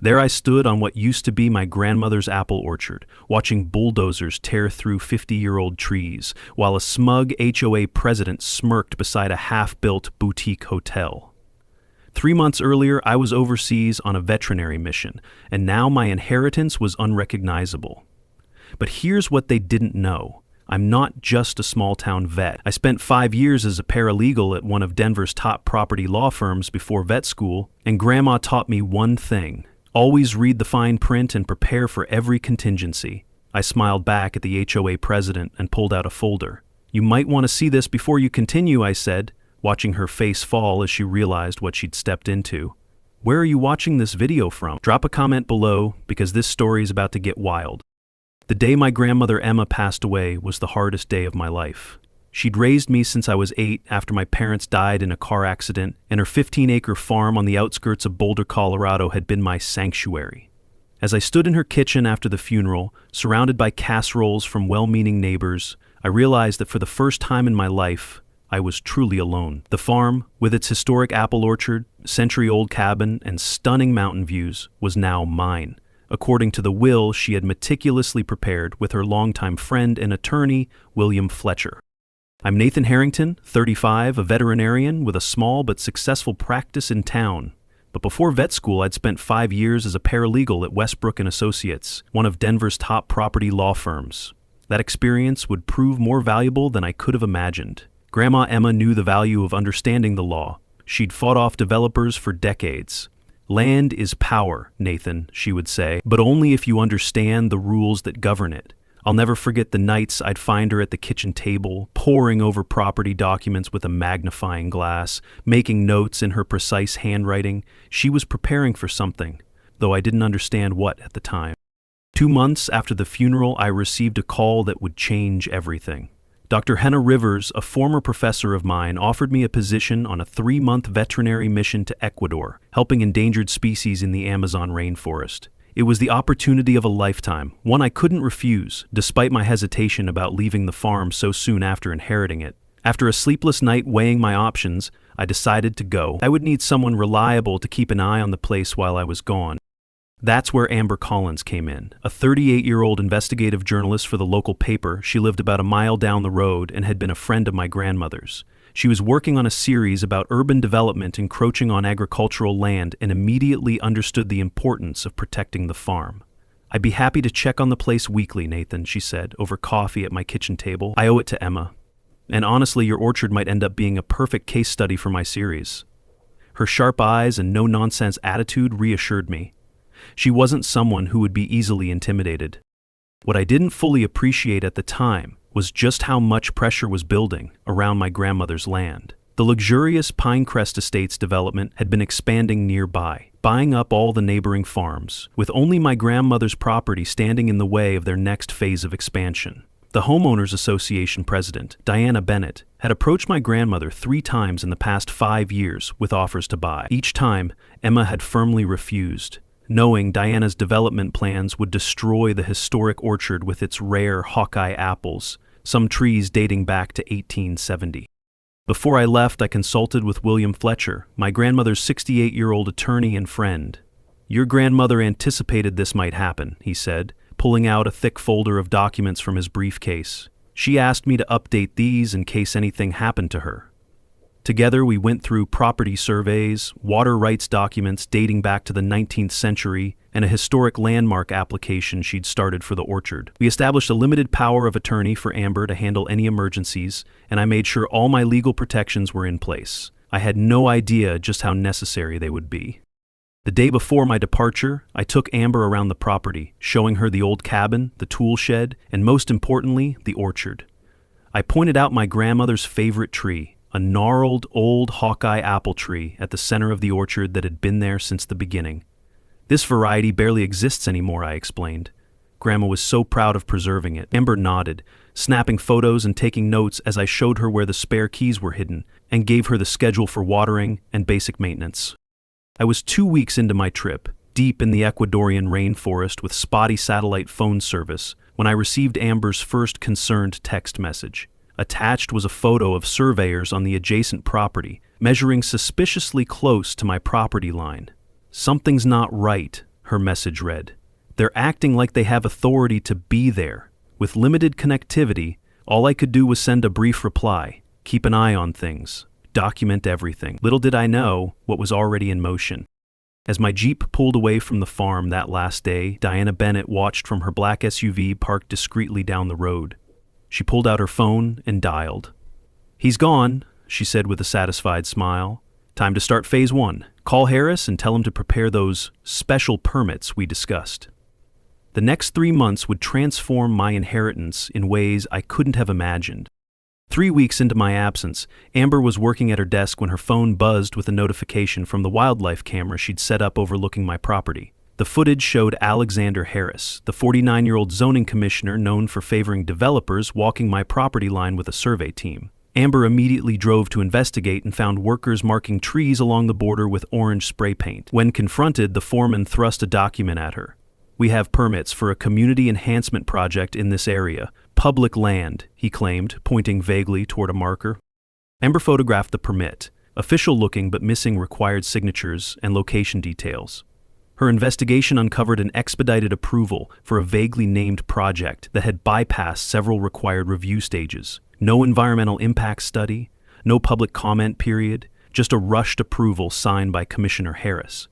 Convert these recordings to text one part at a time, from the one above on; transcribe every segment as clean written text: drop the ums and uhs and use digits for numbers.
There I stood on what used to be my grandmother's apple orchard, watching bulldozers tear through 50-year-old trees, while a smug HOA president smirked beside a half-built boutique hotel. 3 months earlier, I was overseas on a veterinary mission, and now my inheritance was unrecognizable. But here's what they didn't know. I'm not just a small-town vet. I spent 5 years as a paralegal at one of Denver's top property law firms before vet school, and Grandma taught me one thing: always read the fine print and prepare for every contingency. I smiled back at the HOA president and pulled out a folder. "You might want to see this before you continue," I said, watching her face fall as she realized what she'd stepped into. "Where are you watching this video from? Drop a comment below, because this story is about to get wild." The day my grandmother Emma passed away was the hardest day of my life. She'd raised me since I was 8 after my parents died in a car accident, and her 15-acre farm on the outskirts of Boulder, Colorado had been my sanctuary. As I stood in her kitchen after the funeral, surrounded by casseroles from well-meaning neighbors, I realized that for the first time in my life, I was truly alone. The farm, with its historic apple orchard, century-old cabin, and stunning mountain views, was now mine, according to the will she had meticulously prepared with her longtime friend and attorney, William Fletcher. I'm Nathan Harrington, 35, a veterinarian with a small but successful practice in town. But before vet school, I'd spent 5 years as a paralegal at Westbrook & Associates, one of Denver's top property law firms. That experience would prove more valuable than I could have imagined. Grandma Emma knew the value of understanding the law. She'd fought off developers for decades. "Land is power, Nathan," she would say, "but only if you understand the rules that govern it." I'll never forget the nights I'd find her at the kitchen table, poring over property documents with a magnifying glass, making notes in her precise handwriting. She was preparing for something, though I didn't understand what at the time. 2 months after the funeral, I received a call that would change everything. Dr. Henna Rivers, a former professor of mine, offered me a position on a 3-month veterinary mission to Ecuador, helping endangered species in the Amazon rainforest. It was the opportunity of a lifetime, one I couldn't refuse, despite my hesitation about leaving the farm so soon after inheriting it. After a sleepless night weighing my options, I decided to go. I would need someone reliable to keep an eye on the place while I was gone. That's where Amber Collins came in. A 38-year-old investigative journalist for the local paper, she lived about a mile down the road and had been a friend of my grandmother's. She was working on a series about urban development encroaching on agricultural land and immediately understood the importance of protecting the farm. "I'd be happy to check on the place weekly, Nathan," she said, over coffee at my kitchen table. "I owe it to Emma. And honestly, your orchard might end up being a perfect case study for my series." Her sharp eyes and no-nonsense attitude reassured me. She wasn't someone who would be easily intimidated. What I didn't fully appreciate at the time was just how much pressure was building around my grandmother's land. The luxurious Pinecrest Estates development had been expanding nearby, buying up all the neighboring farms, with only my grandmother's property standing in the way of their next phase of expansion. The Homeowners Association president, Diana Bennett, had approached my grandmother 3 times in the past 5 years with offers to buy. Each time, Emma had firmly refused, knowing Diana's development plans would destroy the historic orchard with its rare Hawkeye apples, some trees dating back to 1870. Before I left, I consulted with William Fletcher, my grandmother's 68-year-old attorney and friend. "Your grandmother anticipated this might happen," he said, pulling out a thick folder of documents from his briefcase. "She asked me to update these in case anything happened to her." Together, we went through property surveys, water rights documents dating back to the 19th century, and a historic landmark application she'd started for the orchard. We established a limited power of attorney for Amber to handle any emergencies, and I made sure all my legal protections were in place. I had no idea just how necessary they would be. The day before my departure, I took Amber around the property, showing her the old cabin, the tool shed, and most importantly, the orchard. I pointed out my grandmother's favorite tree, a gnarled old Hawkeye apple tree at the center of the orchard that had been there since the beginning. "This variety barely exists anymore," I explained. Grandma was so proud of preserving it. Amber nodded, snapping photos and taking notes as I showed her where the spare keys were hidden and gave her the schedule for watering and basic maintenance. I was 2 weeks into my trip, deep in the Ecuadorian rainforest with spotty satellite phone service, when I received Amber's first concerned text message. Attached was a photo of surveyors on the adjacent property, measuring suspiciously close to my property line. "Something's not right," her message read. They're acting like they have authority to be there. With limited connectivity, all I could do was send a brief reply, keep an eye on things, document everything. Little did I know what was already in motion. As my Jeep pulled away from the farm that last day, Diana Bennett watched from her black SUV parked discreetly down the road. She pulled out her phone and dialed. "He's gone," she said with a satisfied smile. "Time to start phase 1. Call Harris and tell him to prepare those special permits we discussed." The next 3 months would transform my inheritance in ways I couldn't have imagined. 3 weeks into my absence, Amber was working at her desk when her phone buzzed with a notification from the wildlife camera she'd set up overlooking my property. The footage showed Alexander Harris, the 49-year-old zoning commissioner known for favoring developers, walking my property line with a survey team. Amber immediately drove to investigate and found workers marking trees along the border with orange spray paint. When confronted, the foreman thrust a document at her. "We have permits for a community enhancement project in this area. Public land," he claimed, pointing vaguely toward a marker. Amber photographed the permit, official-looking but missing required signatures and location details. Her investigation uncovered an expedited approval for a vaguely named project that had bypassed several required review stages. No environmental impact study, no public comment period, just a rushed approval signed by Commissioner Harris.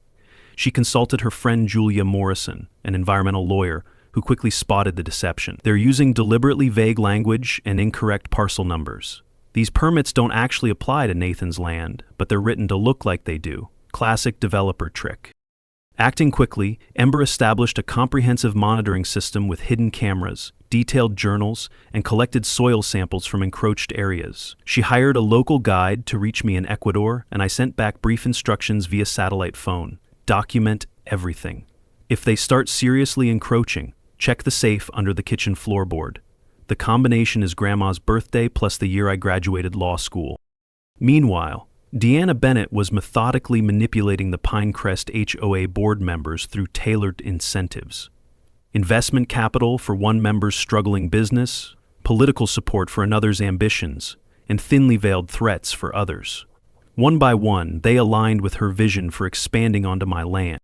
She consulted her friend Julia Morrison, an environmental lawyer, who quickly spotted the deception. They're using deliberately vague language and incorrect parcel numbers. These permits don't actually apply to Nathan's land, but they're written to look like they do. Classic developer trick. Acting quickly, Amber established a comprehensive monitoring system with hidden cameras, detailed journals, and collected soil samples from encroached areas. She hired a local guide to reach me in Ecuador, and I sent back brief instructions via satellite phone. Document everything. If they start seriously encroaching, check the safe under the kitchen floorboard. The combination is Grandma's birthday plus the year I graduated law school. Meanwhile, Diana Bennett was methodically manipulating the Pinecrest HOA board members through tailored incentives. Investment capital for one member's struggling business, political support for another's ambitions, and thinly veiled threats for others. One by one, they aligned with her vision for expanding onto my land.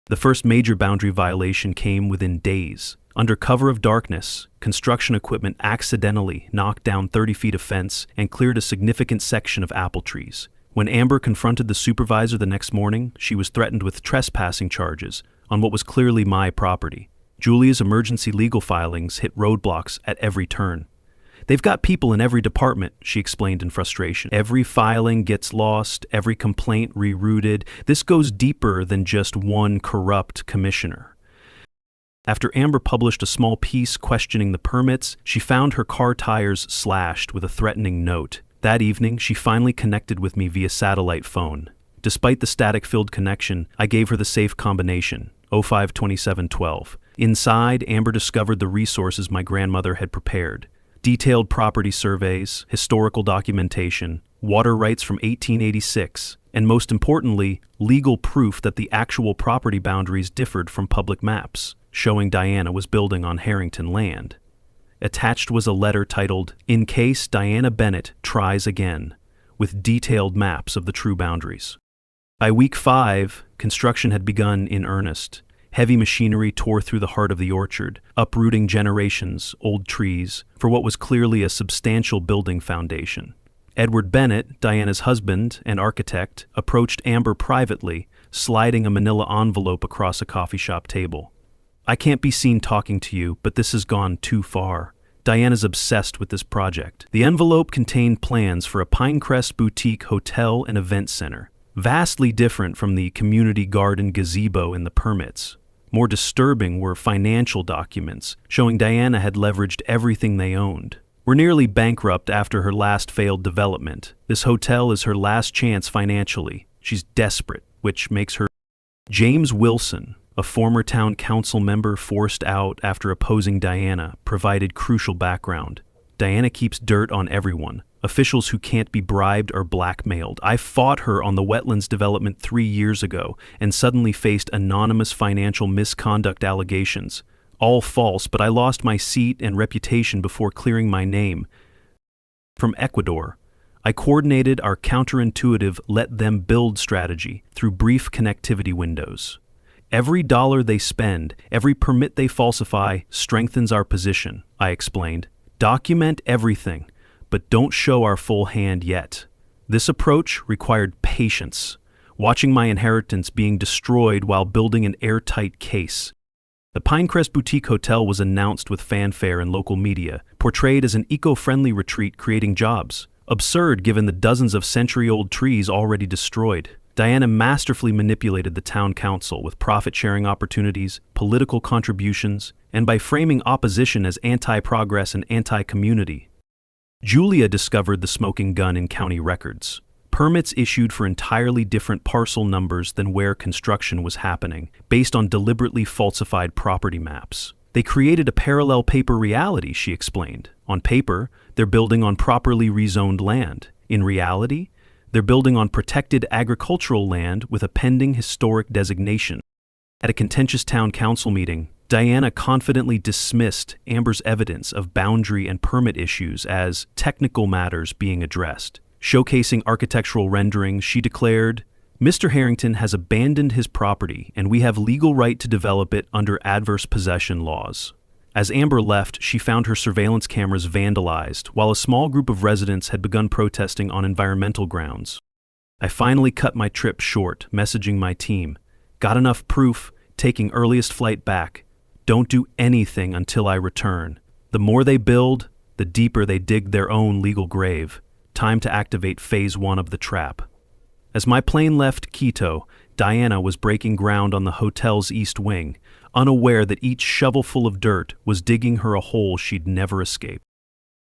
The first major boundary violation came within days. Under cover of darkness, construction equipment accidentally knocked down 30 feet of fence and cleared a significant section of apple trees. When Amber confronted the supervisor the next morning, she was threatened with trespassing charges on what was clearly my property. Julia's emergency legal filings hit roadblocks at every turn. "They've got people in every department," she explained in frustration. "Every filing gets lost, every complaint rerouted. This goes deeper than just one corrupt commissioner." After Amber published a small piece questioning the permits, she found her car tires slashed with a threatening note. That evening, she finally connected with me via satellite phone. Despite the static-filled connection, I gave her the safe combination, 052712. Inside, Amber discovered the resources my grandmother had prepared. Detailed property surveys, historical documentation, water rights from 1886, and most importantly, legal proof that the actual property boundaries differed from public maps, showing Diana was building on Harrington land. Attached was a letter titled, "In Case Diana Bennett Tries Again," with detailed maps of the true boundaries. By week 5, construction had begun in earnest. Heavy machinery tore through the heart of the orchard, uprooting generations, old trees, for what was clearly a substantial building foundation. Edward Bennett, Diana's husband and architect, approached Amber privately, sliding a manila envelope across a coffee shop table. "I can't be seen talking to you, but this has gone too far. Diana's obsessed with this project." The envelope contained plans for a Pinecrest boutique hotel and event center, vastly different from the community garden gazebo in the permits. More disturbing were financial documents, showing Diana had leveraged everything they owned. "We're nearly bankrupt after her last failed development. This hotel is her last chance financially. She's desperate," which makes her. James Wilson, a former town council member forced out after opposing Diana, provided crucial background. Diana keeps dirt on everyone. Officials who can't be bribed or blackmailed. "I fought her on the wetlands development 3 years ago and suddenly faced anonymous financial misconduct allegations. All false, but I lost my seat and reputation before clearing my name." From Ecuador, I coordinated our counterintuitive let them build strategy through brief connectivity windows. Every dollar they spend, every permit they falsify, strengthens our position, I explained. Document everything, but don't show our full hand yet. This approach required patience, watching my inheritance being destroyed while building an airtight case. The Pinecrest Boutique Hotel was announced with fanfare in local media, portrayed as an eco-friendly retreat creating jobs. Absurd given the dozens of century-old trees already destroyed. Diana masterfully manipulated the town council with profit-sharing opportunities, political contributions, and by framing opposition as anti-progress and anti-community. Julia discovered the smoking gun in county records. Permits issued for entirely different parcel numbers than where construction was happening, based on deliberately falsified property maps. They created a parallel paper reality, she explained. On paper, they're building on properly rezoned land. In reality, they're building on protected agricultural land with a pending historic designation. At a contentious town council meeting, Diana confidently dismissed Amber's evidence of boundary and permit issues as technical matters being addressed. Showcasing architectural renderings, she declared, "Mr. Harrington has abandoned his property and we have legal right to develop it under adverse possession laws." As Amber left, she found her surveillance cameras vandalized, while a small group of residents had begun protesting on environmental grounds. I finally cut my trip short, messaging my team, "Got enough proof, taking earliest flight back. Don't do anything until I return. The more they build, the deeper they dig their own legal grave. Time to activate phase 1 of the trap." As my plane left Quito, Diana was breaking ground on the hotel's east wing, unaware that each shovelful of dirt was digging her a hole she'd never escape.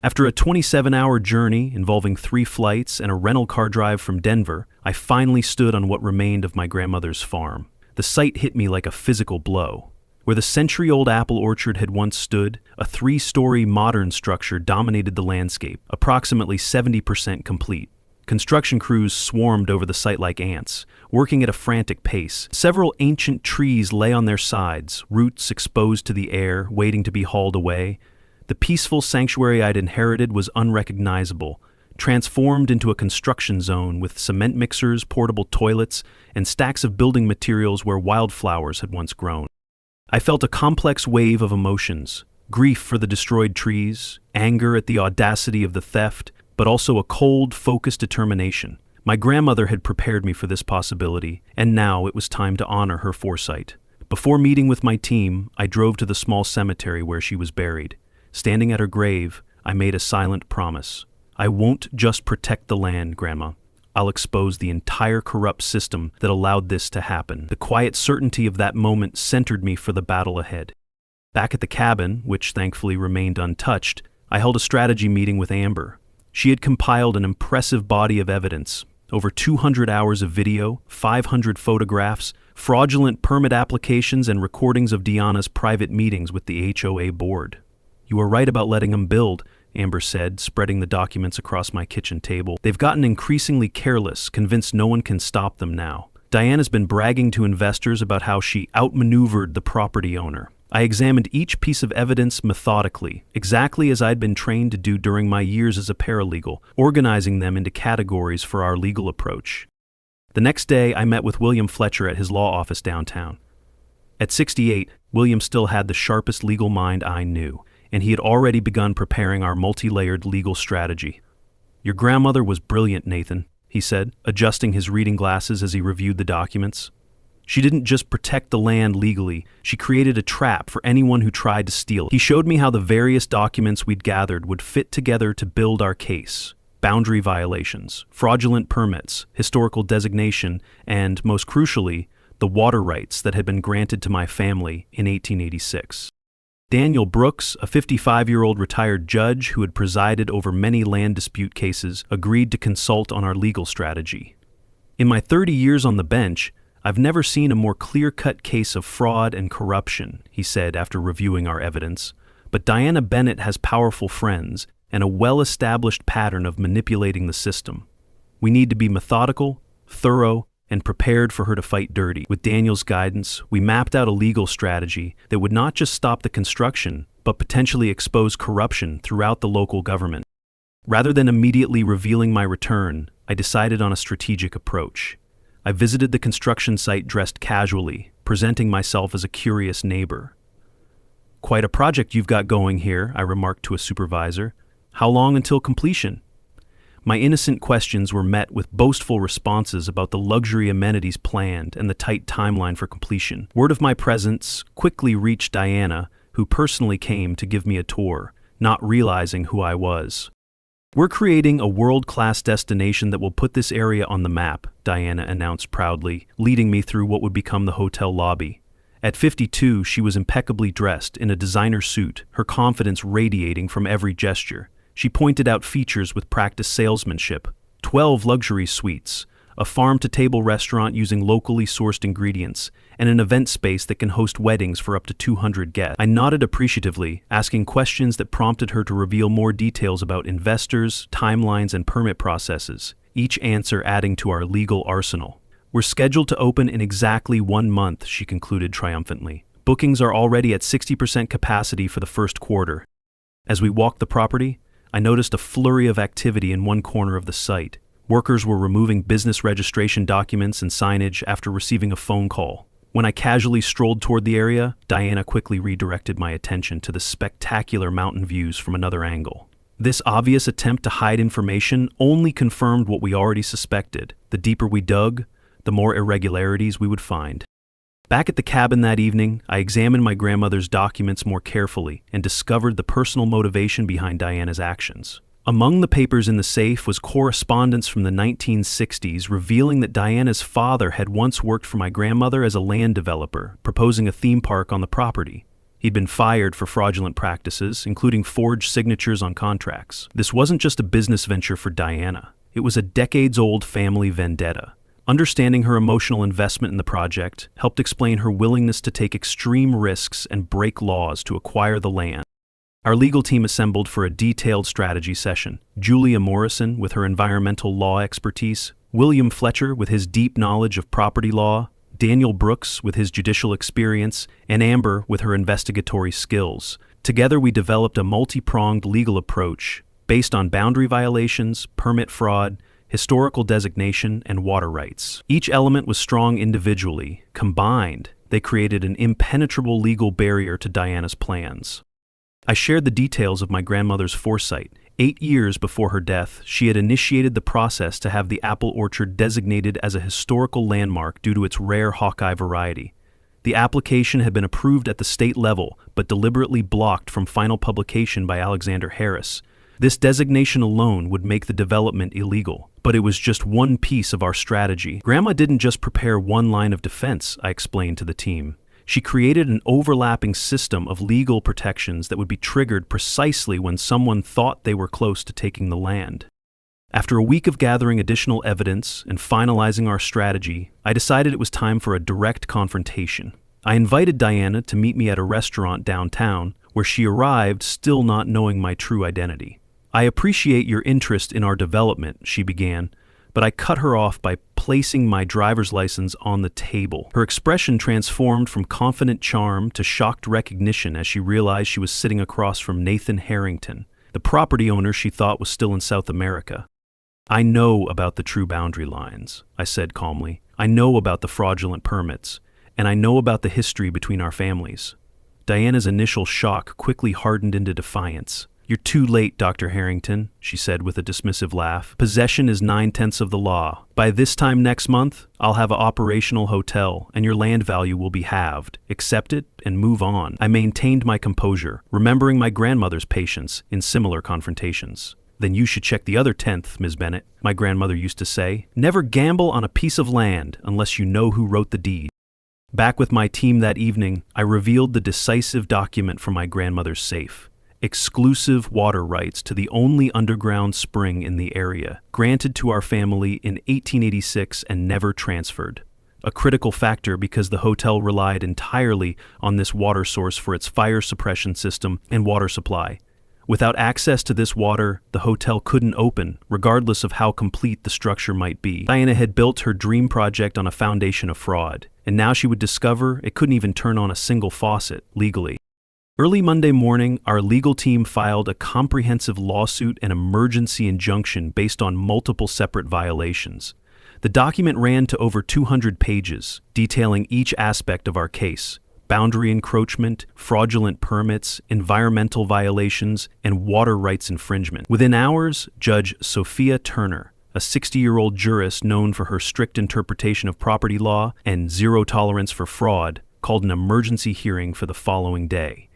After a 27-hour journey involving 3 flights and a rental car drive from Denver, I finally stood on what remained of my grandmother's farm. The sight hit me like a physical blow. Where the century-old apple orchard had once stood, a 3-story modern structure dominated the landscape, approximately 70% complete. Construction crews swarmed over the site like ants, working at a frantic pace. Several ancient trees lay on their sides, roots exposed to the air, waiting to be hauled away. The peaceful sanctuary I'd inherited was unrecognizable, transformed into a construction zone with cement mixers, portable toilets, and stacks of building materials where wildflowers had once grown. I felt a complex wave of emotions, grief for the destroyed trees, anger at the audacity of the theft, but also a cold, focused determination. My grandmother had prepared me for this possibility, and now it was time to honor her foresight. Before meeting with my team, I drove to the small cemetery where she was buried. Standing at her grave, I made a silent promise. "I won't just protect the land, Grandma. I'll expose the entire corrupt system that allowed this to happen." The quiet certainty of that moment centered me for the battle ahead. Back at the cabin, which thankfully remained untouched, I held a strategy meeting with Amber. She had compiled an impressive body of evidence, over 200 hours of video, 500 photographs, fraudulent permit applications, and recordings of Diana's private meetings with the HOA board. "You were right about letting them build," Amber said, spreading the documents across my kitchen table. "They've gotten increasingly careless, convinced no one can stop them now." Diana's been bragging to investors about how she outmaneuvered the property owner. I examined each piece of evidence methodically, exactly as I'd been trained to do during my years as a paralegal, organizing them into categories for our legal approach. The next day, I met with William Fletcher at his law office downtown. At 68, William still had the sharpest legal mind I knew, and he had already begun preparing our multi-layered legal strategy. "Your grandmother was brilliant, Nathan," he said, adjusting his reading glasses as he reviewed the documents. "She didn't just protect the land legally, she created a trap for anyone who tried to steal it." He showed me how the various documents we'd gathered would fit together to build our case. Boundary violations, fraudulent permits, historical designation, and, most crucially, the water rights that had been granted to my family in 1886. Daniel Brooks, a 55-year-old retired judge who had presided over many land dispute cases, agreed to consult on our legal strategy. "In my 30 years on the bench, I've never seen a more clear-cut case of fraud and corruption," he said after reviewing our evidence. "But Diana Bennett has powerful friends and a well-established pattern of manipulating the system. We need to be methodical, thorough, and prepared for her to fight dirty." With Daniel's guidance, we mapped out a legal strategy that would not just stop the construction, but potentially expose corruption throughout the local government. Rather than immediately revealing my return, I decided on a strategic approach. I visited the construction site dressed casually, presenting myself as a curious neighbor. "Quite a project you've got going here," I remarked to a supervisor. "How long until completion?" My innocent questions were met with boastful responses about the luxury amenities planned and the tight timeline for completion. Word of my presence quickly reached Diana, who personally came to give me a tour, not realizing who I was. "We're creating a world-class destination that will put this area on the map," Diana announced proudly, leading me through what would become the hotel lobby. At 52, she was impeccably dressed in a designer suit, her confidence radiating from every gesture. She pointed out features with practiced salesmanship: 12 luxury suites, a farm-to-table restaurant using locally sourced ingredients, and an event space that can host weddings for up to 200 guests. I nodded appreciatively, asking questions that prompted her to reveal more details about investors, timelines, and permit processes, each answer adding to our legal arsenal. "We're scheduled to open in exactly 1 month," she concluded triumphantly. "Bookings are already at 60% capacity for the first quarter." As we walked the property, I noticed a flurry of activity in one corner of the site. Workers were removing business registration documents and signage after receiving a phone call. When I casually strolled toward the area, Diana quickly redirected my attention to the spectacular mountain views from another angle. This obvious attempt to hide information only confirmed what we already suspected. The deeper we dug, the more irregularities we would find. Back at the cabin that evening, I examined my grandmother's documents more carefully and discovered the personal motivation behind Diana's actions. Among the papers in the safe was correspondence from the 1960s revealing that Diana's father had once worked for my grandmother as a land developer, proposing a theme park on the property. He'd been fired for fraudulent practices, including forged signatures on contracts. This wasn't just a business venture for Diana. It was a decades-old family vendetta. Understanding her emotional investment in the project helped explain her willingness to take extreme risks and break laws to acquire the land. Our legal team assembled for a detailed strategy session. Julia Morrison, with her environmental law expertise, William Fletcher, with his deep knowledge of property law, Daniel Brooks, with his judicial experience, and Amber, with her investigatory skills. Together, we developed a multi-pronged legal approach based on boundary violations, permit fraud, historical designation, and water rights. Each element was strong individually. Combined, they created an impenetrable legal barrier to Diana's plans. I shared the details of my grandmother's foresight. 8 years before her death, she had initiated the process to have the apple orchard designated as a historical landmark due to its rare Hawkeye variety. The application had been approved at the state level, but deliberately blocked from final publication by Alexander Harris. This designation alone would make the development illegal, but it was just one piece of our strategy. Grandma didn't just prepare one line of defense, I explained to the team. She created an overlapping system of legal protections that would be triggered precisely when someone thought they were close to taking the land. After a week of gathering additional evidence and finalizing our strategy, I decided it was time for a direct confrontation. I invited Diana to meet me at a restaurant downtown, where she arrived still not knowing my true identity. "I appreciate your interest in our development," she began, but I cut her off by placing my driver's license on the table. Her expression transformed from confident charm to shocked recognition as she realized she was sitting across from Nathan Harrington, the property owner she thought was still in South America. "I know about the true boundary lines," I said calmly. "I know about the fraudulent permits, and I know about the history between our families." Diana's initial shock quickly hardened into defiance. "You're too late, Dr. Harrington," she said with a dismissive laugh. "Possession is 9/10 of the law. By this time next month, I'll have an operational hotel, and your land value will be halved. Accept it and move on." I maintained my composure, remembering my grandmother's patience in similar confrontations. "Then you should check the other 10th, Ms. Bennett," my grandmother used to say. "Never gamble on a piece of land unless you know who wrote the deed." Back with my team that evening, I revealed the decisive document from my grandmother's safe. Exclusive water rights to the only underground spring in the area, granted to our family in 1886 and never transferred. A critical factor because the hotel relied entirely on this water source for its fire suppression system and water supply. Without access to this water, the hotel couldn't open, regardless of how complete the structure might be. Diana had built her dream project on a foundation of fraud, and now she would discover it couldn't even turn on a single faucet legally. Early Monday morning, our legal team filed a comprehensive lawsuit and emergency injunction based on multiple separate violations. The document ran to over 200 pages, detailing each aspect of our case: boundary encroachment, fraudulent permits, environmental violations, and water rights infringement. Within hours, Judge Sophia Turner, a 60-year-old jurist known for her strict interpretation of property law and zero tolerance for fraud, called an emergency hearing for the following day.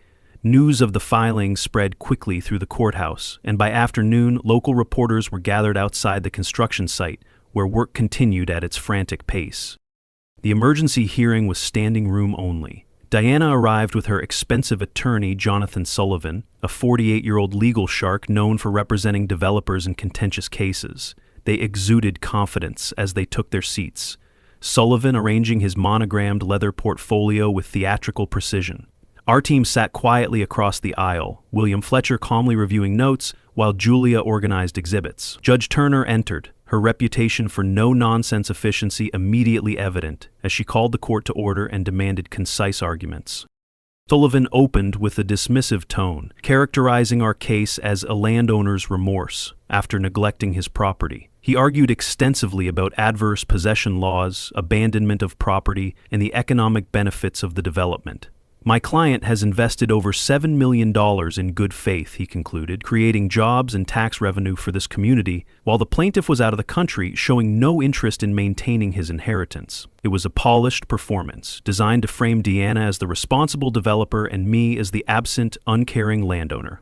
News of the filing spread quickly through the courthouse, and by afternoon, local reporters were gathered outside the construction site, where work continued at its frantic pace. The emergency hearing was standing room only. Diana arrived with her expensive attorney, Jonathan Sullivan, a 48-year-old legal shark known for representing developers in contentious cases. They exuded confidence as they took their seats, Sullivan arranging his monogrammed leather portfolio with theatrical precision. Our team sat quietly across the aisle, William Fletcher calmly reviewing notes while Julia organized exhibits. Judge Turner entered, her reputation for no-nonsense efficiency immediately evident, as she called the court to order and demanded concise arguments. Sullivan opened with a dismissive tone, characterizing our case as a landowner's remorse after neglecting his property. He argued extensively about adverse possession laws, abandonment of property, and the economic benefits of the development. My client has invested over $7 million in good faith, he concluded, creating jobs and tax revenue for this community, while the plaintiff was out of the country, showing no interest in maintaining his inheritance. It was a polished performance, designed to frame Diana as the responsible developer and me as the absent, uncaring landowner.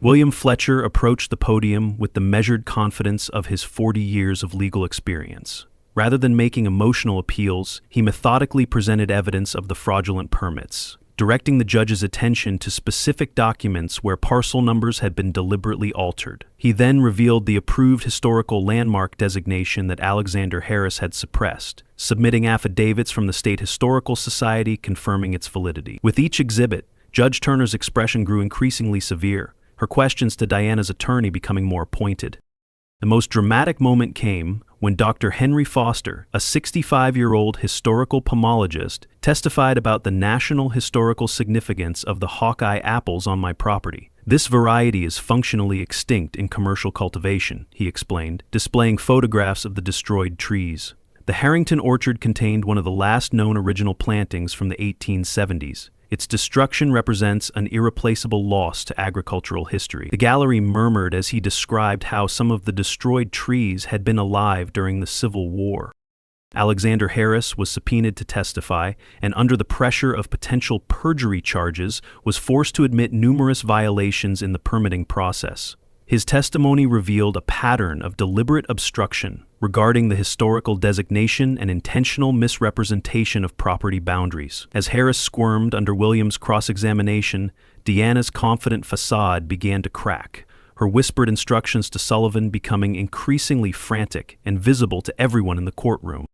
William Fletcher approached the podium with the measured confidence of his 40 years of legal experience. Rather than making emotional appeals, he methodically presented evidence of the fraudulent permits, directing the judge's attention to specific documents where parcel numbers had been deliberately altered. He then revealed the approved historical landmark designation that Alexander Harris had suppressed, submitting affidavits from the State Historical Society confirming its validity. With each exhibit, Judge Turner's expression grew increasingly severe, her questions to Diana's attorney becoming more pointed. The most dramatic moment came when Dr. Henry Foster, a 65-year-old historical pomologist, testified about the national historical significance of the Hawkeye apples on my property. This variety is functionally extinct in commercial cultivation, he explained, displaying photographs of the destroyed trees. The Harrington orchard contained one of the last known original plantings from the 1870s. Its destruction represents an irreplaceable loss to agricultural history. The gallery murmured as he described how some of the destroyed trees had been alive during the Civil War. Alexander Harris was subpoenaed to testify, and under the pressure of potential perjury charges, was forced to admit numerous violations in the permitting process. His testimony revealed a pattern of deliberate obstruction regarding the historical designation and intentional misrepresentation of property boundaries. As Harris squirmed under Williams' cross-examination, Diana's confident facade began to crack, her whispered instructions to Sullivan becoming increasingly frantic and visible to everyone in the courtroom.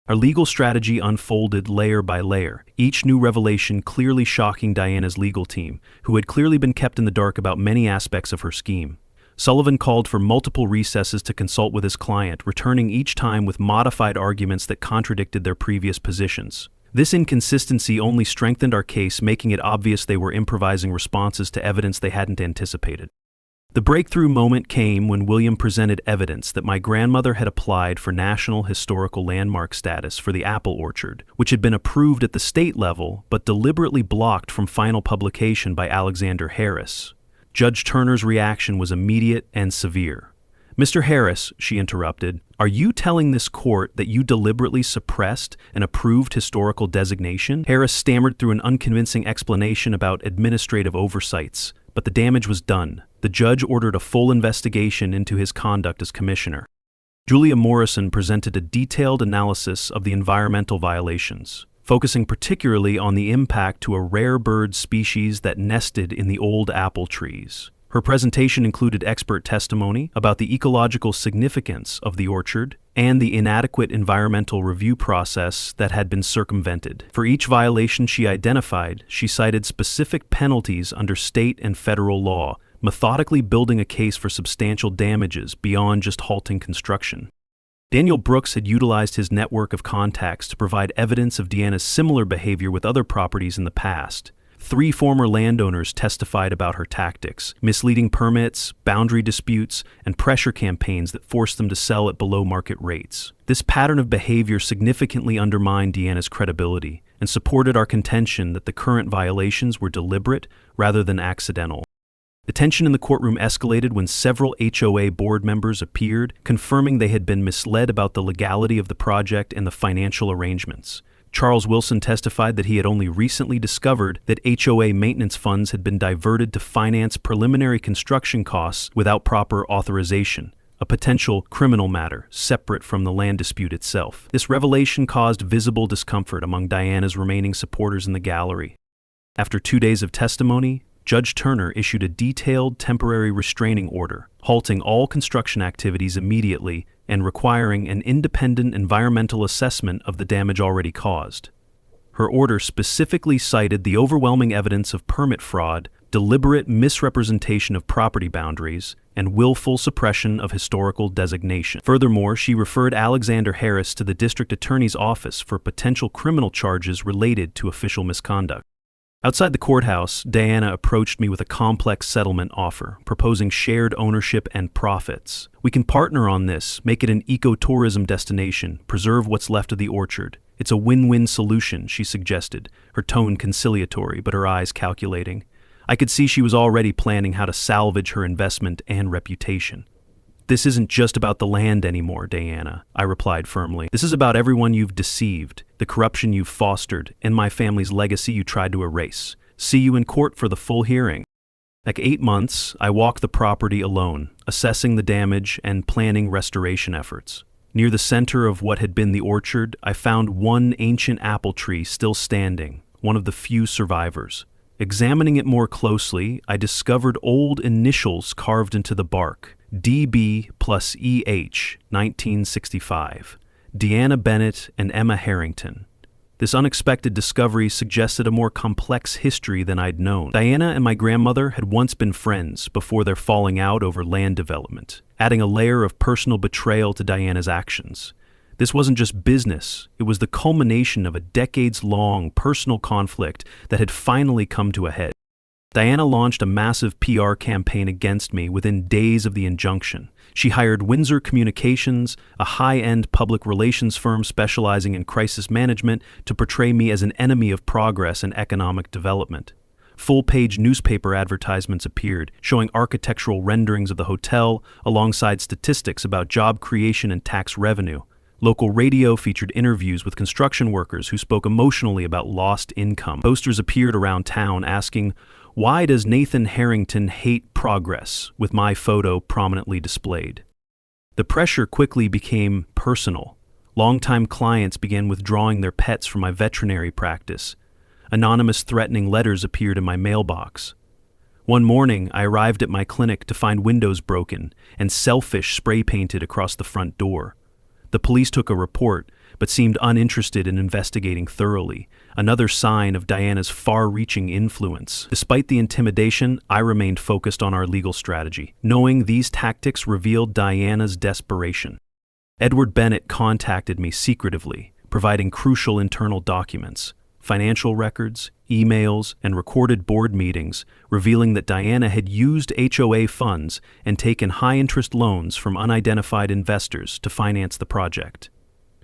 Our legal strategy unfolded layer by layer, each new revelation clearly shocking Diana's legal team, who had clearly been kept in the dark about many aspects of her scheme. Sullivan called for multiple recesses to consult with his client, returning each time with modified arguments that contradicted their previous positions. This inconsistency only strengthened our case, making it obvious they were improvising responses to evidence they hadn't anticipated. The breakthrough moment came when William presented evidence that my grandmother had applied for National Historical Landmark status for the apple orchard, which had been approved at the state level but deliberately blocked from final publication by Alexander Harris. Judge Turner's reaction was immediate and severe. "Mr. Harris," she interrupted, "are you telling this court that you deliberately suppressed an approved historical designation?" Harris stammered through an unconvincing explanation about administrative oversights, but the damage was done. The judge ordered a full investigation into his conduct as commissioner. Julia Morrison presented a detailed analysis of the environmental violations, focusing particularly on the impact to a rare bird species that nested in the old apple trees. Her presentation included expert testimony about the ecological significance of the orchard and the inadequate environmental review process that had been circumvented. For each violation she identified, she cited specific penalties under state and federal law, methodically building a case for substantial damages beyond just halting construction. Daniel Brooks had utilized his network of contacts to provide evidence of Diana's similar behavior with other properties in the past, 3 former landowners testified about her tactics: misleading permits, boundary disputes, and pressure campaigns that forced them to sell at below market rates. This pattern of behavior significantly undermined Diana's credibility and supported our contention that the current violations were deliberate rather than accidental. The tension in the courtroom escalated when several HOA board members appeared, confirming they had been misled about the legality of the project and the financial arrangements. Charles Wilson testified that he had only recently discovered that HOA maintenance funds had been diverted to finance preliminary construction costs without proper authorization, a potential criminal matter separate from the land dispute itself. This revelation caused visible discomfort among Diana's remaining supporters in the gallery. After 2 days of testimony, Judge Turner issued a detailed temporary restraining order, halting all construction activities immediately and requiring an independent environmental assessment of the damage already caused. Her order specifically cited the overwhelming evidence of permit fraud, deliberate misrepresentation of property boundaries, and willful suppression of historical designation. Furthermore, she referred Alexander Harris to the district attorney's office for potential criminal charges related to official misconduct. Outside the courthouse, Diana approached me with a complex settlement offer, proposing shared ownership and profits. "We can partner on this, make it an ecotourism destination, preserve what's left of the orchard. It's a win-win solution," she suggested, her tone conciliatory but her eyes calculating. I could see she was already planning how to salvage her investment and reputation. "This isn't just about the land anymore, Diana," I replied firmly. "This is about everyone you've deceived, the corruption you've fostered, and my family's legacy you tried to erase. See you in court for the full hearing." Like 8 months, I walked the property alone, assessing the damage and planning restoration efforts. Near the center of what had been the orchard, I found one ancient apple tree still standing, one of the few survivors. Examining it more closely, I discovered old initials carved into the bark: DB plus EH, 1965. Diana Bennett and Emma Harrington. This unexpected discovery suggested a more complex history than I'd known. Diana and my grandmother had once been friends before their falling out over land development, adding a layer of personal betrayal to Diana's actions. This wasn't just business, it was the culmination of a decades-long personal conflict that had finally come to a head. Diana launched a massive PR campaign against me within days of the injunction. She hired Windsor Communications, a high-end public relations firm specializing in crisis management, to portray me as an enemy of progress and economic development. Full-page newspaper advertisements appeared, showing architectural renderings of the hotel alongside statistics about job creation and tax revenue. Local radio featured interviews with construction workers who spoke emotionally about lost income. Posters appeared around town asking, "Why does Nathan Harrington hate progress?" with my photo prominently displayed. The pressure quickly became personal. Longtime clients began withdrawing their pets from my veterinary practice. Anonymous threatening letters appeared in my mailbox. One morning, I arrived at my clinic to find windows broken and selfish spray painted across the front door. The police took a report, but seemed uninterested in investigating thoroughly, another sign of Diana's far-reaching influence. Despite the intimidation, I remained focused on our legal strategy, knowing these tactics revealed Diana's desperation. Edward Bennett contacted me secretively, providing crucial internal documents, financial records, emails, and recorded board meetings, revealing that Diana had used HOA funds and taken high-interest loans from unidentified investors to finance the project.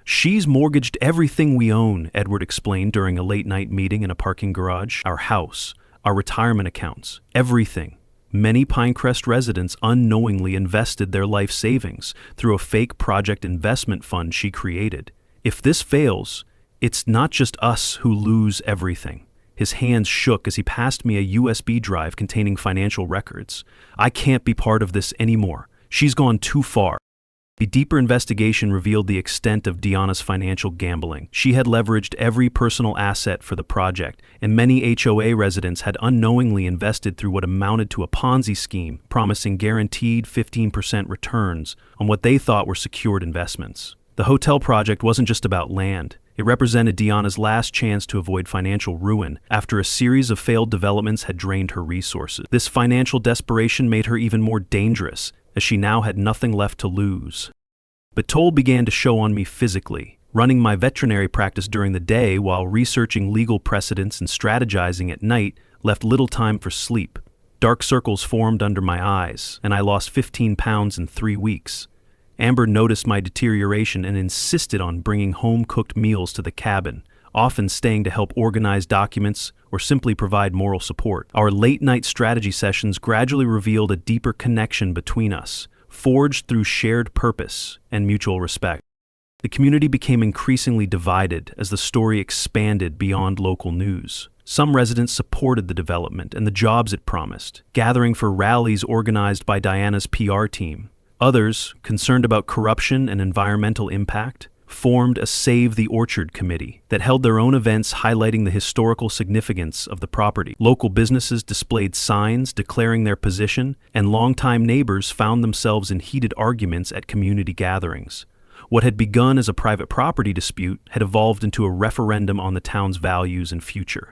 "She's mortgaged everything we own," Edward explained during a late-night meeting in a parking garage. "Our house, our retirement accounts, everything." Many Pinecrest residents unknowingly invested their life savings through a fake project investment fund she created. "If this fails, it's not just us who lose everything." His hands shook as he passed me a USB drive containing financial records. "I can't be part of this anymore. She's gone too far." The deeper investigation revealed the extent of Diana's financial gambling. She had leveraged every personal asset for the project, and many HOA residents had unknowingly invested through what amounted to a Ponzi scheme, promising guaranteed 15% returns on what they thought were secured investments. The hotel project wasn't just about land. It represented Diana's last chance to avoid financial ruin after a series of failed developments had drained her resources. This financial desperation made her even more dangerous, as she now had nothing left to lose. But toll began to show on me physically. Running my veterinary practice during the day while researching legal precedents and strategizing at night left little time for sleep. Dark circles formed under my eyes, and I lost 15 pounds in 3 weeks. Amber noticed my deterioration and insisted on bringing home-cooked meals to the cabin, often staying to help organize documents or simply provide moral support. Our late-night strategy sessions gradually revealed a deeper connection between us, forged through shared purpose and mutual respect. The community became increasingly divided as the story expanded beyond local news. Some residents supported the development and the jobs it promised, gathering for rallies organized by Diana's PR team. Others, concerned about corruption and environmental impact, formed a Save the Orchard committee that held their own events highlighting the historical significance of the property. Local businesses displayed signs declaring their position, and longtime neighbors found themselves in heated arguments at community gatherings. What had begun as a private property dispute had evolved into a referendum on the town's values and future.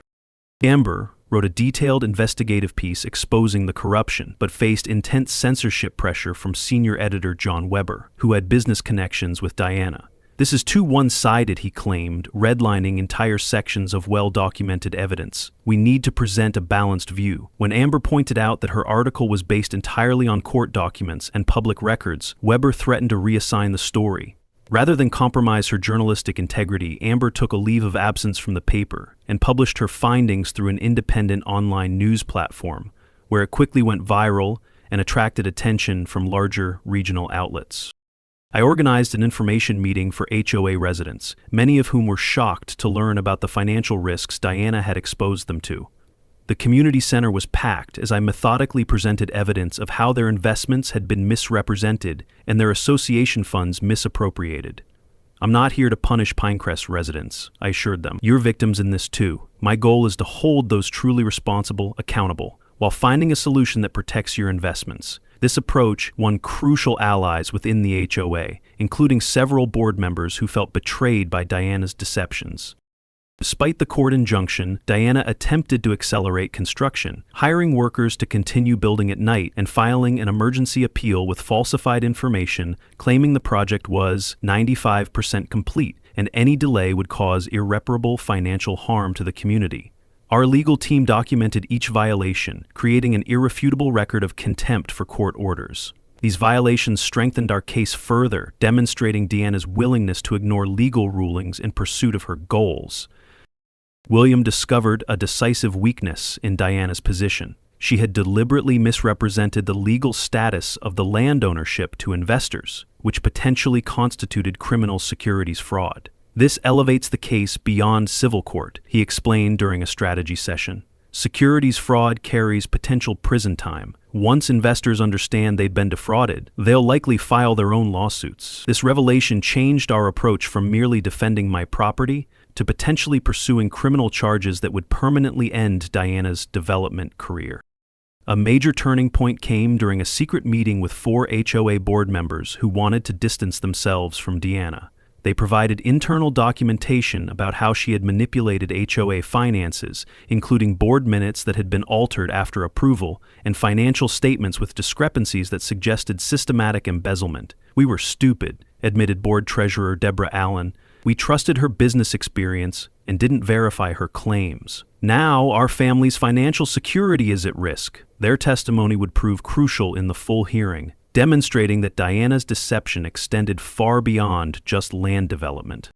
Amber wrote a detailed investigative piece exposing the corruption, but faced intense censorship pressure from senior editor John Weber, who had business connections with Diana. This is too one-sided, he claimed, redlining entire sections of well-documented evidence. We need to present a balanced view. When Amber pointed out that her article was based entirely on court documents and public records, Weber threatened to reassign the story. Rather than compromise her journalistic integrity, Amber took a leave of absence from the paper and published her findings through an independent online news platform, where it quickly went viral and attracted attention from larger regional outlets. I organized an information meeting for HOA residents, many of whom were shocked to learn about the financial risks Diana had exposed them to. The community center was packed as I methodically presented evidence of how their investments had been misrepresented and their association funds misappropriated. I'm not here to punish Pinecrest residents, I assured them. You're victims in this too. My goal is to hold those truly responsible accountable, while finding a solution that protects your investments. This approach won crucial allies within the HOA, including several board members who felt betrayed by Diana's deceptions. Despite the court injunction, Diana attempted to accelerate construction, hiring workers to continue building at night and filing an emergency appeal with falsified information claiming the project was 95% complete and any delay would cause irreparable financial harm to the community. Our legal team documented each violation, creating an irrefutable record of contempt for court orders. These violations strengthened our case further, demonstrating Diana's willingness to ignore legal rulings in pursuit of her goals. William discovered a decisive weakness in Diana's position. She had deliberately misrepresented the legal status of the land ownership to investors, which potentially constituted criminal securities fraud. This elevates the case beyond civil court, he explained during a strategy session. Securities fraud carries potential prison time. Once investors understand they've been defrauded, they'll likely file their own lawsuits. This revelation changed our approach from merely defending my property to potentially pursuing criminal charges that would permanently end Diana's development career. A major turning point came during a secret meeting with 4 HOA board members who wanted to distance themselves from Diana. They provided internal documentation about how she had manipulated HOA finances, including board minutes that had been altered after approval and financial statements with discrepancies that suggested systematic embezzlement. We were stupid, admitted board treasurer Deborah Allen. We trusted her business experience and didn't verify her claims. Now our family's financial security is at risk. Their testimony would prove crucial in the full hearing, demonstrating that Diana's deception extended far beyond just land development.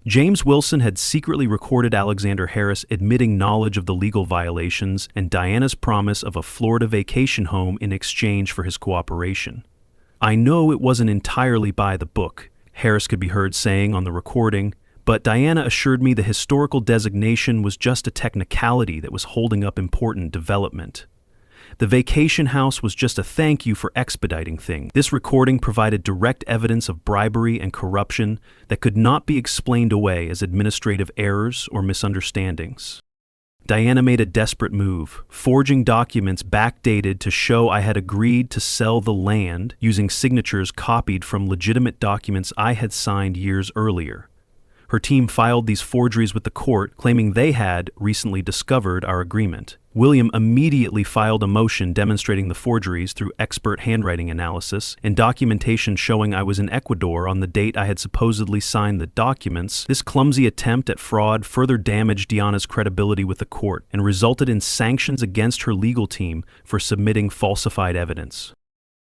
James Wilson had secretly recorded Alexander Harris admitting knowledge of the legal violations and Diana's promise of a Florida vacation home in exchange for his cooperation. I know it wasn't entirely by the book, Harris could be heard saying on the recording, but Diana assured me the historical designation was just a technicality that was holding up important development. The vacation house was just a thank you for expediting things. This recording provided direct evidence of bribery and corruption that could not be explained away as administrative errors or misunderstandings. Diana made a desperate move, forging documents backdated to show I had agreed to sell the land using signatures copied from legitimate documents I had signed years earlier. Her team filed these forgeries with the court, claiming they had recently discovered our agreement. William immediately filed a motion demonstrating the forgeries through expert handwriting analysis and documentation showing I was in Ecuador on the date I had supposedly signed the documents. This clumsy attempt at fraud further damaged Diana's credibility with the court and resulted in sanctions against her legal team for submitting falsified evidence.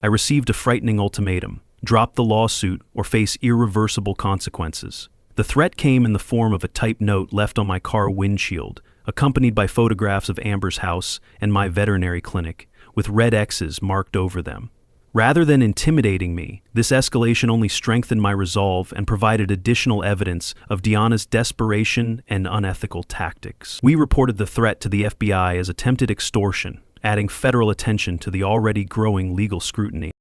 I received a frightening ultimatum: drop the lawsuit or face irreversible consequences. The threat came in the form of a typed note left on my car windshield, accompanied by photographs of Amber's house and my veterinary clinic, with red X's marked over them. Rather than intimidating me, this escalation only strengthened my resolve and provided additional evidence of Diana's desperation and unethical tactics. We reported the threat to the FBI as attempted extortion, adding federal attention to the already growing legal scrutiny.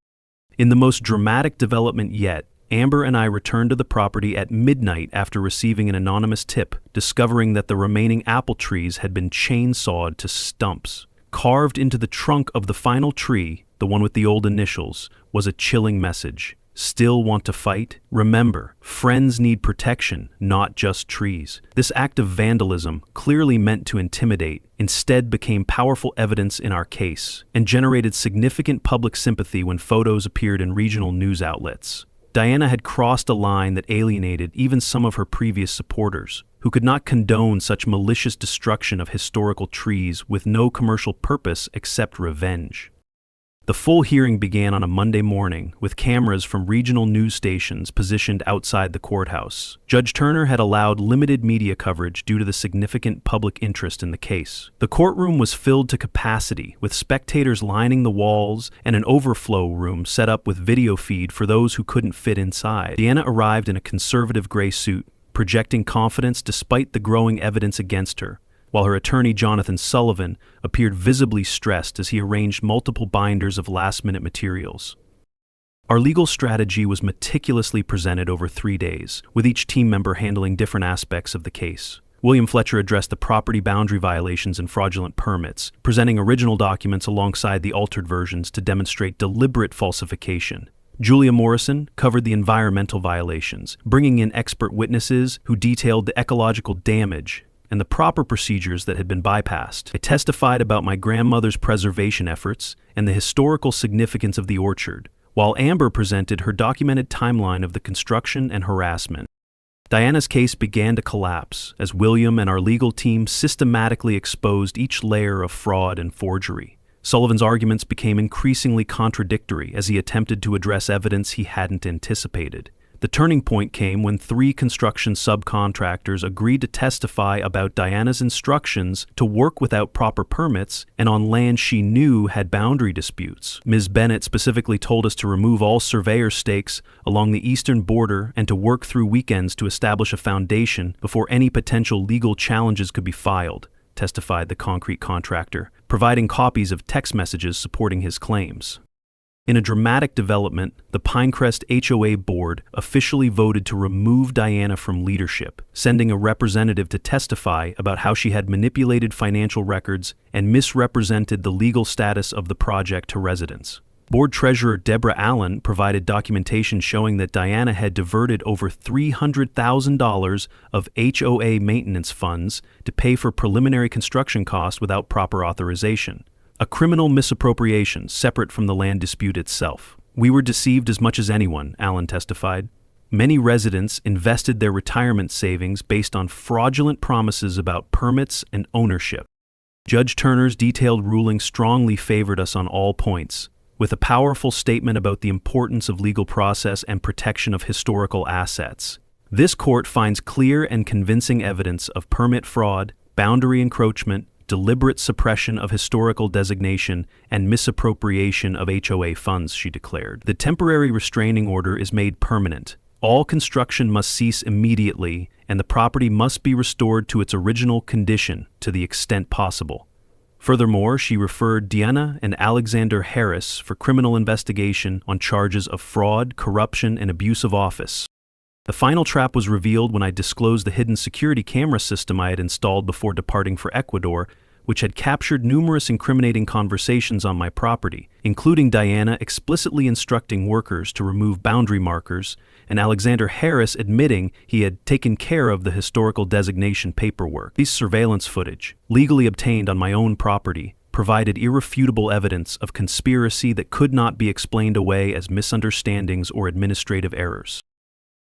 In the most dramatic development yet, Amber and I returned to the property at midnight after receiving an anonymous tip, discovering that the remaining apple trees had been chainsawed to stumps. Carved into the trunk of the final tree, the one with the old initials, was a chilling message: still want to fight? Remember, friends need protection, not just trees. This act of vandalism, clearly meant to intimidate, instead became powerful evidence in our case and generated significant public sympathy when photos appeared in regional news outlets. Diana had crossed a line that alienated even some of her previous supporters, who could not condone such malicious destruction of historical trees with no commercial purpose except revenge. The full hearing began on a Monday morning, with cameras from regional news stations positioned outside the courthouse. Judge Turner had allowed limited media coverage due to the significant public interest in the case. The courtroom was filled to capacity, with spectators lining the walls and an overflow room set up with video feed for those who couldn't fit inside. Diana arrived in a conservative gray suit, projecting confidence despite the growing evidence against her, while her attorney Jonathan Sullivan appeared visibly stressed as he arranged multiple binders of last-minute materials. Our legal strategy was meticulously presented over 3 days, with each team member handling different aspects of the case. William Fletcher addressed the property boundary violations and fraudulent permits, presenting original documents alongside the altered versions to demonstrate deliberate falsification. Julia Morrison covered the environmental violations, bringing in expert witnesses who detailed the ecological damage and the proper procedures that had been bypassed. I testified about my grandmother's preservation efforts and the historical significance of the orchard, while Amber presented her documented timeline of the construction and harassment. Diana's case began to collapse as William and our legal team systematically exposed each layer of fraud and forgery. Sullivan's arguments became increasingly contradictory as he attempted to address evidence he hadn't anticipated. The turning point came when 3 construction subcontractors agreed to testify about Diana's instructions to work without proper permits and on land she knew had boundary disputes. Ms. Bennett specifically told us to remove all surveyor stakes along the eastern border and to work through weekends to establish a foundation before any potential legal challenges could be filed, testified the concrete contractor, providing copies of text messages supporting his claims. In a dramatic development, the Pinecrest HOA board officially voted to remove Diana from leadership, sending a representative to testify about how she had manipulated financial records and misrepresented the legal status of the project to residents. Board Treasurer Deborah Allen provided documentation showing that Diana had diverted over $300,000 of HOA maintenance funds to pay for preliminary construction costs without proper authorization. A criminal misappropriation separate from the land dispute itself. We were deceived as much as anyone, Allen testified. Many residents invested their retirement savings based on fraudulent promises about permits and ownership. Judge Turner's detailed ruling strongly favored us on all points, with a powerful statement about the importance of legal process and protection of historical assets. This court finds clear and convincing evidence of permit fraud, boundary encroachment, deliberate suppression of historical designation, and misappropriation of HOA funds, she declared. The temporary restraining order is made permanent. All construction must cease immediately, and the property must be restored to its original condition to the extent possible. Furthermore, she referred Diana and Alexander Harris for criminal investigation on charges of fraud, corruption, and abuse of office. The final trap was revealed when I disclosed the hidden security camera system I had installed before departing for Ecuador, which had captured numerous incriminating conversations on my property, including Diana explicitly instructing workers to remove boundary markers and Alexander Harris admitting he had taken care of the historical designation paperwork. These surveillance footage, legally obtained on my own property, provided irrefutable evidence of conspiracy that could not be explained away as misunderstandings or administrative errors.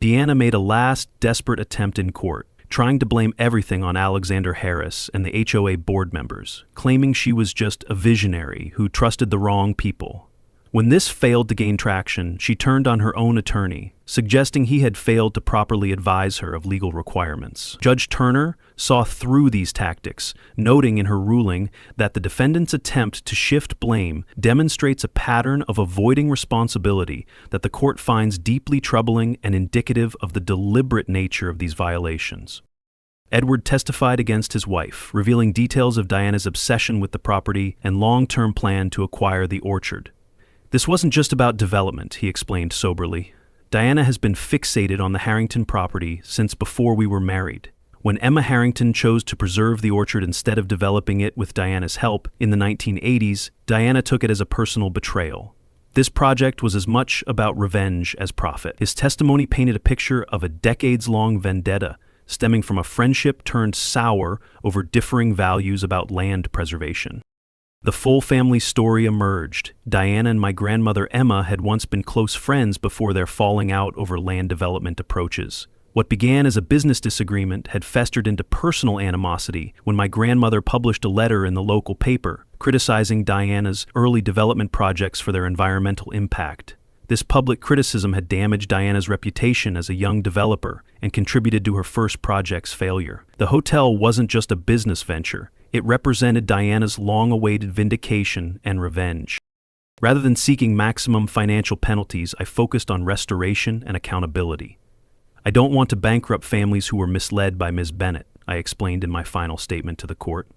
Diana made a last, desperate attempt in court, trying to blame everything on Alexander Harris and the HOA board members, claiming she was just a visionary who trusted the wrong people. When this failed to gain traction, she turned on her own attorney, suggesting he had failed to properly advise her of legal requirements. Judge Turner saw through these tactics, noting in her ruling that the defendant's attempt to shift blame demonstrates a pattern of avoiding responsibility that the court finds deeply troubling and indicative of the deliberate nature of these violations. Edward testified against his wife, revealing details of Diana's obsession with the property and long-term plan to acquire the orchard. This wasn't just about development, he explained soberly. Diana has been fixated on the Harrington property since before we were married. When Emma Harrington chose to preserve the orchard instead of developing it with Diana's help in the 1980s, Diana took it as a personal betrayal. This project was as much about revenge as profit. His testimony painted a picture of a decades-long vendetta stemming from a friendship turned sour over differing values about land preservation. The full family story emerged. Diana and my grandmother Emma had once been close friends before their falling out over land development approaches. What began as a business disagreement had festered into personal animosity when my grandmother published a letter in the local paper criticizing Diana's early development projects for their environmental impact. This public criticism had damaged Diana's reputation as a young developer and contributed to her first project's failure. The hotel wasn't just a business venture. It represented Diana's long-awaited vindication and revenge. Rather than seeking maximum financial penalties, I focused on restoration and accountability. I don't want to bankrupt families who were misled by Ms. Bennett, I explained in my final statement to the court.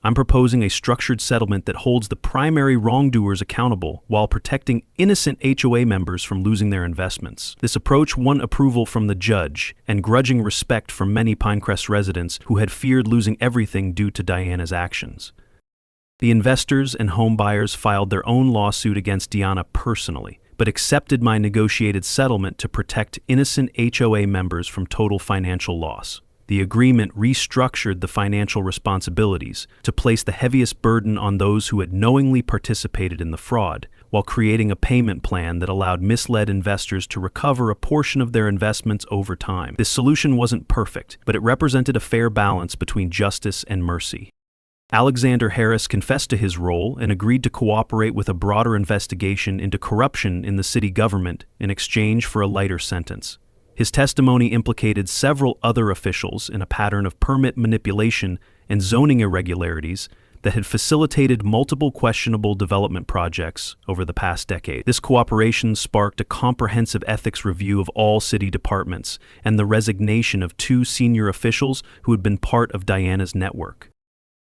I'm proposing a structured settlement that holds the primary wrongdoers accountable while protecting innocent HOA members from losing their investments. This approach won approval from the judge and grudging respect from many Pinecrest residents who had feared losing everything due to Diana's actions. The investors and homebuyers filed their own lawsuit against Diana personally, but accepted my negotiated settlement to protect innocent HOA members from total financial loss. The agreement restructured the financial responsibilities to place the heaviest burden on those who had knowingly participated in the fraud, while creating a payment plan that allowed misled investors to recover a portion of their investments over time. This solution wasn't perfect, but it represented a fair balance between justice and mercy. Alexander Harris confessed to his role and agreed to cooperate with a broader investigation into corruption in the city government in exchange for a lighter sentence. His testimony implicated several other officials in a pattern of permit manipulation and zoning irregularities that had facilitated multiple questionable development projects over the past decade. This cooperation sparked a comprehensive ethics review of all city departments and the resignation of 2 senior officials who had been part of Diana's network.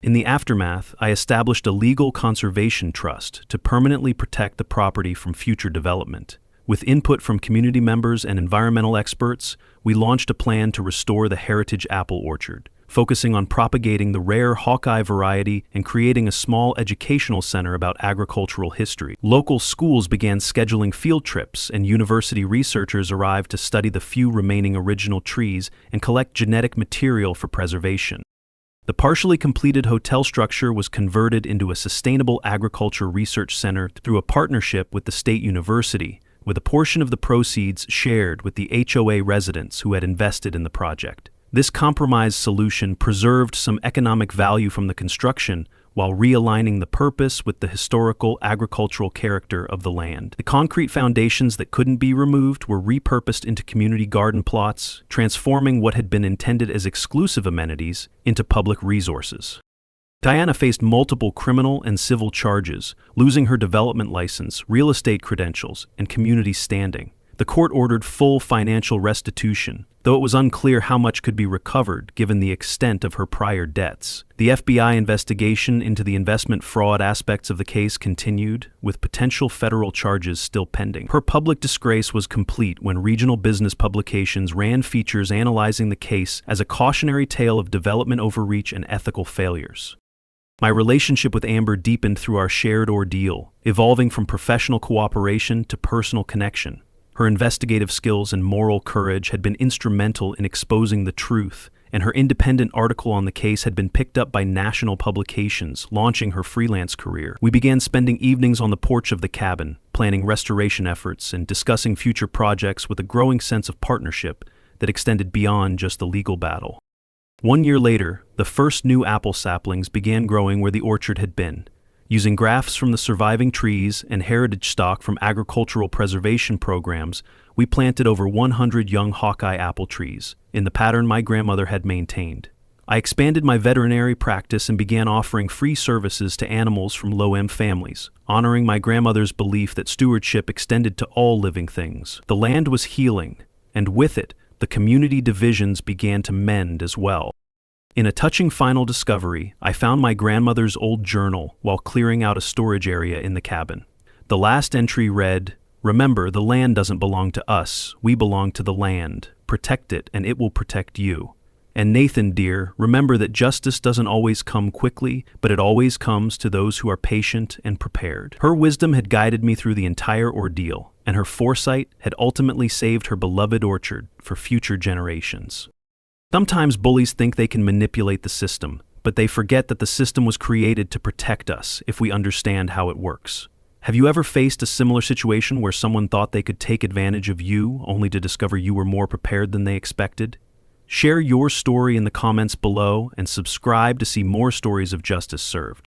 In the aftermath, I established a legal conservation trust to permanently protect the property from future development. With input from community members and environmental experts, we launched a plan to restore the heritage apple orchard, focusing on propagating the rare Hawkeye variety and creating a small educational center about agricultural history. Local schools began scheduling field trips, and university researchers arrived to study the few remaining original trees and collect genetic material for preservation. The partially completed hotel structure was converted into a sustainable agriculture research center through a partnership with the state university, with a portion of the proceeds shared with the HOA residents who had invested in the project. This compromise solution preserved some economic value from the construction while realigning the purpose with the historical agricultural character of the land. The concrete foundations that couldn't be removed were repurposed into community garden plots, transforming what had been intended as exclusive amenities into public resources. Diana faced multiple criminal and civil charges, losing her development license, real estate credentials, and community standing. The court ordered full financial restitution, though it was unclear how much could be recovered given the extent of her prior debts. The FBI investigation into the investment fraud aspects of the case continued, with potential federal charges still pending. Her public disgrace was complete when regional business publications ran features analyzing the case as a cautionary tale of development overreach and ethical failures. My relationship with Amber deepened through our shared ordeal, evolving from professional cooperation to personal connection. Her investigative skills and moral courage had been instrumental in exposing the truth, and her independent article on the case had been picked up by national publications, launching her freelance career. We began spending evenings on the porch of the cabin, planning restoration efforts and discussing future projects with a growing sense of partnership that extended beyond just the legal battle. 1 year later, the first new apple saplings began growing where the orchard had been. Using grafts from the surviving trees and heritage stock from agricultural preservation programs, we planted over 100 young Hawkeye apple trees, in the pattern my grandmother had maintained. I expanded my veterinary practice and began offering free services to animals from low-income families, honoring my grandmother's belief that stewardship extended to all living things. The land was healing, and with it, the community divisions began to mend as well. In a touching final discovery, I found my grandmother's old journal while clearing out a storage area in the cabin. The last entry read, "Remember, the land doesn't belong to us, we belong to the land. Protect it and it will protect you. And Nathan, dear, remember that justice doesn't always come quickly, but it always comes to those who are patient and prepared." Her wisdom had guided me through the entire ordeal, and her foresight had ultimately saved her beloved orchard for future generations. Sometimes bullies think they can manipulate the system, but they forget that the system was created to protect us if we understand how it works. Have you ever faced a similar situation where someone thought they could take advantage of you only to discover you were more prepared than they expected? Share your story in the comments below and subscribe to see more stories of justice served.